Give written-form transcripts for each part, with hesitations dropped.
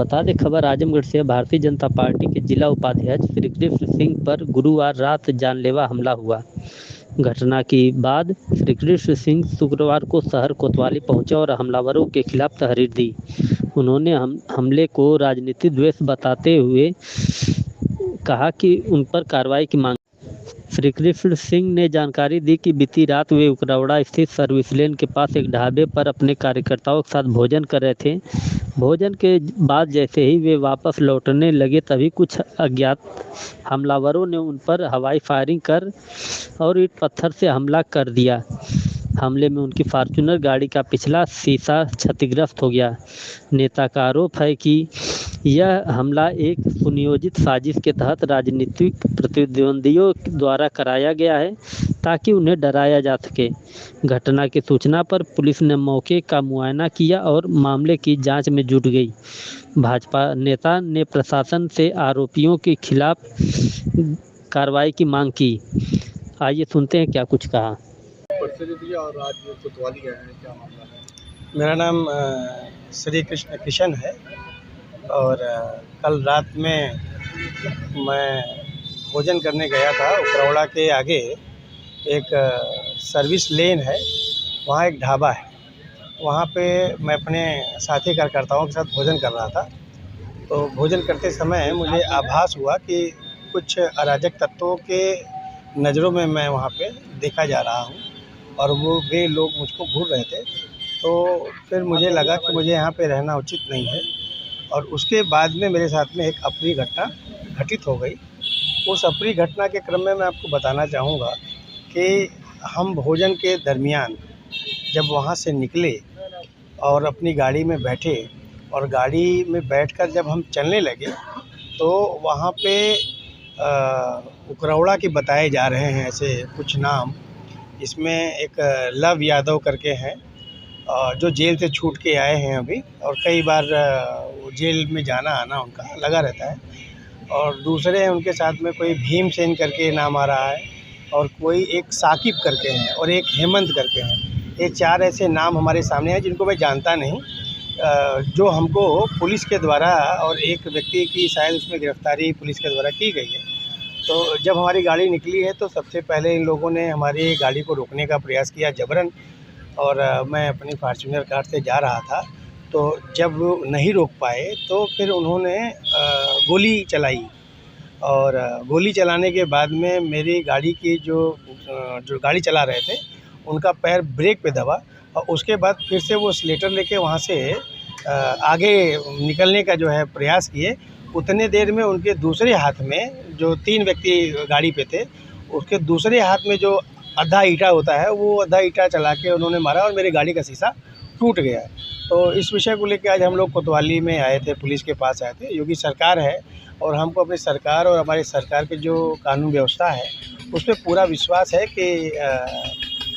बता दें खबर आजमगढ़ से। भारतीय जनता पार्टी के जिला उपाध्यक्ष श्रीकृष्ण सिंह पर गुरुवार रात जानलेवा हमला हुआ। घटना के बाद श्रीकृष्ण सिंह शुक्रवार को शहर कोतवाली पहुंचे और हमलावरों के खिलाफ तहरीर दी। उन्होंने हमले को राजनीतिक द्वेष बताते हुए कहा कि उन पर कार्रवाई की मांग। श्रीकृष्ण सिंह ने जानकारी दी कि बीती रात वे उकरौड़ा स्थित सर्विस लेन के पास एक ढाबे पर अपने कार्यकर्ताओं के साथ भोजन कर रहे थे। भोजन के बाद जैसे ही वे वापस लौटने लगे तभी कुछ अज्ञात हमलावरों ने उन पर हवाई फायरिंग कर और ईंट पत्थर से हमला कर दिया। हमले में उनकी फॉर्च्यूनर गाड़ी का पिछला शीशा क्षतिग्रस्त हो गया। नेता का आरोप है कि यह हमला एक सुनियोजित साजिश के तहत राजनीतिक प्रतिद्वंदियों द्वारा कराया गया है ताकि उन्हें डराया जा सके। घटना की सूचना पर पुलिस ने मौके का मुआयना किया और मामले की जांच में जुट गई। भाजपा नेता ने प्रशासन से आरोपियों के खिलाफ कार्रवाई की मांग की। आइए सुनते हैं क्या कुछ कहा। और आज कोतवाली आए हैं, क्या मामला है? मेरा नाम श्री कृष्ण किशन है और कल रात में मैं भोजन करने गया था। उकरौड़ा के आगे एक सर्विस लेन है, वहाँ एक ढाबा है। वहाँ पे मैं अपने साथी कार्यकर्ताओं के साथ भोजन कर रहा था। तो भोजन करते समय मुझे आभास हुआ कि कुछ अराजक तत्वों के नज़रों में मैं वहाँ पे देखा जा रहा हूँ और वे लोग मुझको घूर रहे थे। तो फिर मुझे लगा कि मुझे यहाँ पे रहना उचित नहीं है और उसके बाद में मेरे साथ में एक अप्रिय घटना घटित हो गई। उस अप्रिय घटना के क्रम में मैं आपको बताना चाहूँगा कि हम भोजन के दरमियान जब वहाँ से निकले और अपनी गाड़ी में बैठे और गाड़ी में बैठकर जब हम चलने लगे तो वहाँ पे उकरौड़ा के बताए जा रहे हैं ऐसे कुछ नाम। इसमें एक लव यादव करके हैं जो जेल से छूट के आए हैं अभी, और कई बार जेल में जाना आना उनका लगा रहता है। और दूसरे उनके साथ में कोई भीमसेन करके नाम आ रहा है और कोई एक साकिब करके हैं और एक हेमंत करके हैं। ये चार ऐसे नाम हमारे सामने हैं जिनको मैं जानता नहीं, जो हमको पुलिस के द्वारा और एक व्यक्ति की शायद उसमें गिरफ्तारी पुलिस के द्वारा की गई है। तो जब हमारी गाड़ी निकली है तो सबसे पहले इन लोगों ने हमारी गाड़ी को रोकने का प्रयास किया जबरन, और मैं अपनी फॉर्च्यूनर कार से जा रहा था। तो जब नहीं रोक पाए तो फिर उन्होंने गोली चलाई और गोली चलाने के बाद में मेरी गाड़ी की जो गाड़ी चला रहे थे उनका पैर ब्रेक पे दबा और उसके बाद फिर से वो स्लेटर लेके वहाँ से आगे निकलने का जो है प्रयास किए। उतने देर में उनके दूसरे हाथ में, जो 3 व्यक्ति गाड़ी पे थे, उसके दूसरे हाथ में जो आधा ईंटा होता है वो आधा ईंटा चला के उन्होंने मारा और मेरी गाड़ी का शीशा टूट गया। तो इस विषय को लेकर आज हम लोग कोतवाली में आए थे, पुलिस के पास आए थे। योगी सरकार है और हमको अपनी सरकार और हमारी सरकार की जो कानून व्यवस्था है उस पर पूरा विश्वास है कि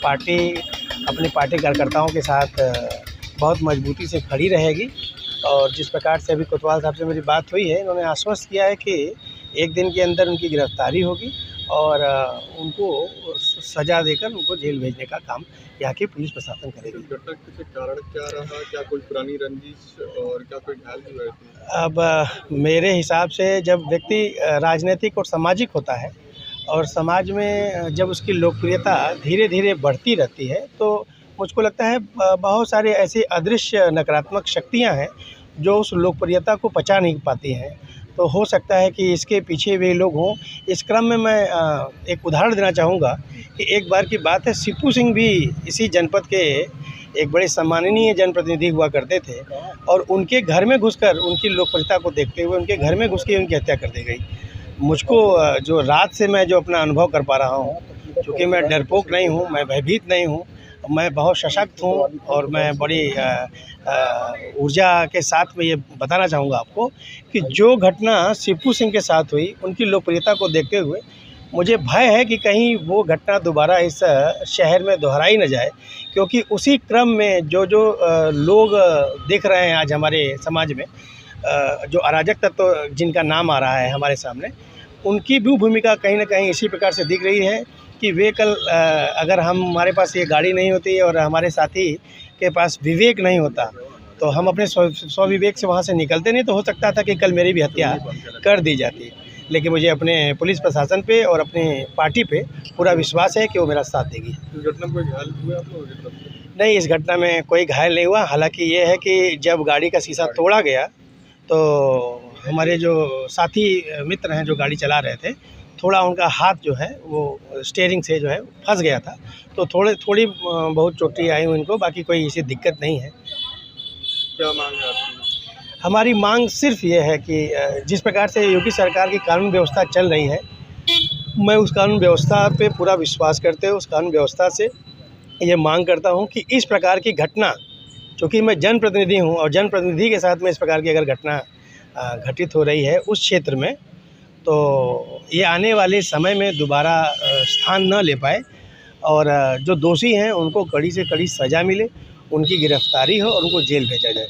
पार्टी अपनी पार्टी कार्यकर्ताओं के साथ बहुत मजबूती से खड़ी रहेगी। और जिस प्रकार से अभी कोतवाल साहब से मेरी बात हुई है, इन्होंने आश्वस्त किया है कि 1 दिन के अंदर उनकी गिरफ्तारी होगी और उनको सज़ा देकर उनको जेल भेजने का काम यहाँ की पुलिस प्रशासन करेगी। घटना के कारण क्या रहा, क्या कोई पुरानी रंजिश और क्या कोई घायल भी हुए थे? अब मेरे हिसाब से जब व्यक्ति राजनीतिक और सामाजिक होता है और समाज में जब उसकी लोकप्रियता धीरे धीरे बढ़ती रहती है तो मुझको लगता है बहुत सारे ऐसे अदृश्य नकारात्मक शक्तियाँ हैं जो उस लोकप्रियता को पचा नहीं पाती हैं। तो हो सकता है कि इसके पीछे वे लोग हों। इस क्रम में मैं एक उदाहरण देना चाहूँगा कि एक बार की बात है, सीपू सिंह भी इसी जनपद के एक बड़े सम्माननीय जनप्रतिनिधि हुआ करते थे और उनके घर में घुसकर उनकी लोकप्रियता को देखते हुए उनके घर में घुस के उनकी हत्या कर दी गई। मुझको जो रात से मैं जो अपना अनुभव कर पा रहा हूँ, क्योंकि मैं डरपोक नहीं हूँ, मैं भयभीत नहीं हूँ, मैं बहुत सशक्त हूँ और मैं बड़ी ऊर्जा के साथ में ये बताना चाहूँगा आपको कि जो घटना सीपू सिंह के साथ हुई, उनकी लोकप्रियता को देखते हुए मुझे भय है कि कहीं वो घटना दोबारा इस शहर में दोहराई न जाए। क्योंकि उसी क्रम में जो लोग देख रहे हैं आज हमारे समाज में, जो अराजक तत्व जिनका नाम आ रहा है हमारे सामने, उनकी भी भूमिका कहीं ना कहीं इसी प्रकार से दिख रही है कि वे कल अगर हमारे पास ये गाड़ी नहीं होती और हमारे साथी के पास विवेक नहीं होता तो हम अपने स्वविवेक से वहाँ से निकलते नहीं तो हो सकता था कि कल मेरी भी हत्या कर दी जाती। लेकिन मुझे अपने पुलिस प्रशासन पे और अपने पार्टी पे पूरा विश्वास है कि वो मेरा साथ देगी। इस घटना में कोई घायल हुआ आप लोगों की तरफ से? नहीं, इस घटना में कोई घायल नहीं हुआ। हालांकि ये है कि जब गाड़ी का शीशा तोड़ा गया तो हमारे जो साथी मित्र हैं जो गाड़ी चला रहे थे, थोड़ा उनका हाथ जो है वो स्टीयरिंग से जो है फंस गया था, तो थोड़ी बहुत चोटें आई उनको, बाकी कोई ऐसी दिक्कत नहीं है। क्या मांग है आपकी? हमारी मांग सिर्फ ये है कि जिस प्रकार से योगी सरकार की कानून व्यवस्था चल रही है, मैं उस कानून व्यवस्था पे पूरा विश्वास करते हुए उस कानून व्यवस्था से ये मांग करता हूँ कि इस प्रकार की घटना, चूँकि मैं जनप्रतिनिधि हूँ और जनप्रतिनिधि के साथ में इस प्रकार की अगर घटना घटित हो रही है उस क्षेत्र में, तो ये आने वाले समय में दोबारा स्थान न ले पाए और जो दोषी हैं उनको कड़ी से कड़ी सज़ा मिले, उनकी गिरफ्तारी हो और उनको जेल भेजा जाए।